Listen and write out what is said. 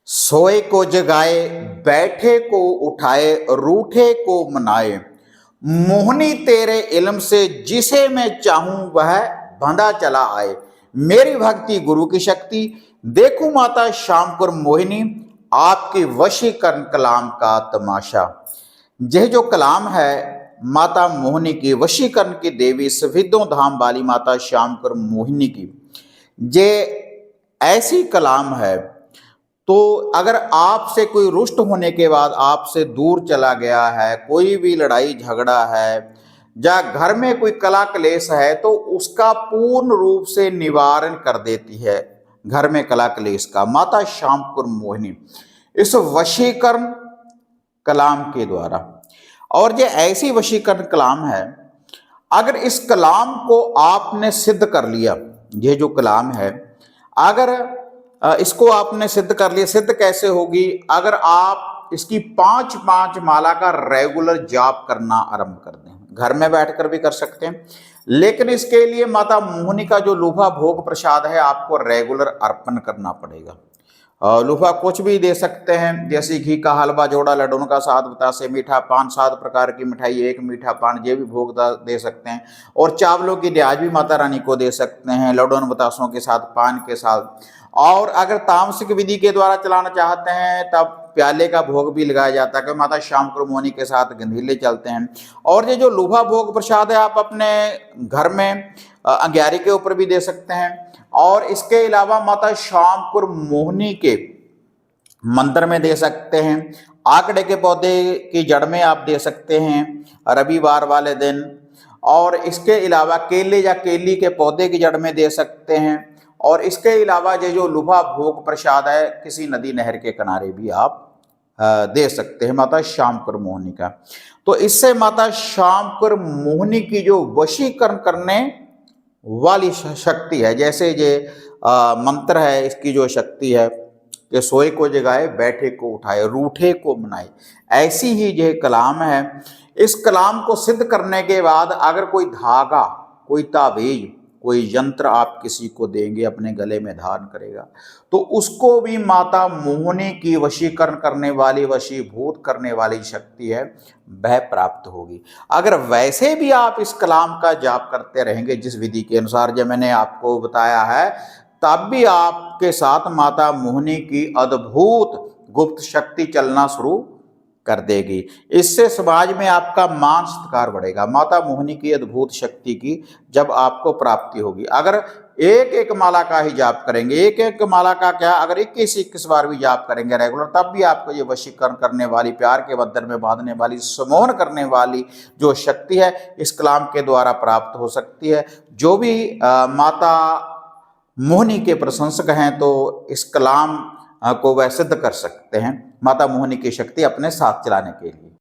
सोए को जगाए, बैठे को उठाए, रूठे को मनाए। मोहनी तेरे इल्म से जिसे मैं चाहूं वह बंधा चला आए। मेरी भक्ति गुरु की शक्ति, देखूं माता श्यामपुर मोहिनी, आपकी वशीकरण कलाम का तमाशा। यह जो कलाम है माता मोहिनी की, वशीकरण की देवी सफेदों धाम वाली माता श्यामपुर मोहिनी की, ये ऐसी कलाम है। तो अगर आपसे कोई रुष्ट होने के बाद आपसे दूर चला गया है, कोई भी लड़ाई झगड़ा है या घर में कोई कला क्लेश है, तो उसका पूर्ण रूप से निवारण कर देती है घर में कला क्लेश का माता श्यामपुर मोहिनी इस वशीकरण कलाम के द्वारा। और ये ऐसी वशीकरण कलाम है, अगर इस कलाम को आपने सिद्ध कर लिया, ये जो कलाम है अगर इसको आपने सिद्ध कर लिया, सिद्ध कैसे होगी? अगर आप इसकी 5 माला का रेगुलर जाप करना आरंभ कर दें, घर में बैठकर भी कर सकते हैं, लेकिन इसके लिए माता मोहिनी का जो लूभा भोग प्रसाद है आपको रेगुलर अर्पण करना पड़ेगा। लूफा कुछ भी दे सकते हैं, जैसे घी का हलवा, जोड़ा लड्डू का साथ बतासे, मीठा पान, 7 प्रकार की मिठाई, 1 मीठा पान, ये भी भोग दे सकते हैं। और चावलों की न्याज भी माता रानी को दे सकते हैं, लड्डू बतासों के साथ, पान के साथ। और अगर तामसिक विधि के द्वारा चलाना चाहते हैं तब प्याले का भोग भी लगाया जाता है कि माता श्यामपुर मोहिनी के साथ गंधीले चलते हैं। और ये जो लूभा भोग प्रसाद है आप अपने घर में अंग्यारी के ऊपर भी दे सकते हैं। और इसके अलावा माता श्यामपुर मोहिनी के मंदिर में दे सकते हैं, आकड़े के पौधे की जड़ में आप दे सकते हैं रविवार वाले दिन। और इसके अलावा केले या केली के पौधे की जड़ में दे सकते हैं। और इसके अलावा ये जो लुभा भोग प्रसाद है किसी नदी नहर के किनारे भी आप दे सकते हैं माता श्यामपुर मोहिनी का। तो इससे माता श्यामपुर मोहिनी की जो वशीकरण करने वाली शक्ति है, जैसे ये मंत्र है, इसकी जो शक्ति है कि सोए को जगाए, बैठे को उठाए, रूठे को मनाए, ऐसी ही यह कलाम है। इस कलाम को सिद्ध करने के बाद अगर कोई धागा, कोई ताबीज, कोई यंत्र आप किसी को देंगे, अपने गले में धारण करेगा, तो उसको भी माता मोहिनी की वशीकरण करने वाली, वशीभूत करने वाली शक्ति है, वह प्राप्त होगी। अगर वैसे भी आप इस कलाम का जाप करते रहेंगे जिस विधि के अनुसार जो मैंने आपको बताया है, तब भी आपके साथ माता मोहिनी की अद्भुत गुप्त शक्ति चलना शुरू कर देगी। इससे समाज में आपका मान सत्कार बढ़ेगा। माता मोहिनी की अद्भुत शक्ति की जब आपको प्राप्ति होगी, अगर एक माला का ही जाप करेंगे, एक माला का क्या, अगर 21 बार भी जाप करेंगे रेगुलर, तब भी आपको ये वशीकरण करने वाली, प्यार के बंधन में बांधने वाली, समोहन करने वाली जो शक्ति है इस कलाम के द्वारा प्राप्त हो सकती है। जो भी माता मोहिनी के प्रशंसक हैं तो इस कलाम को वह सिद्ध कर सकते हैं माता मोहिनी की शक्ति अपने साथ चलाने के लिए।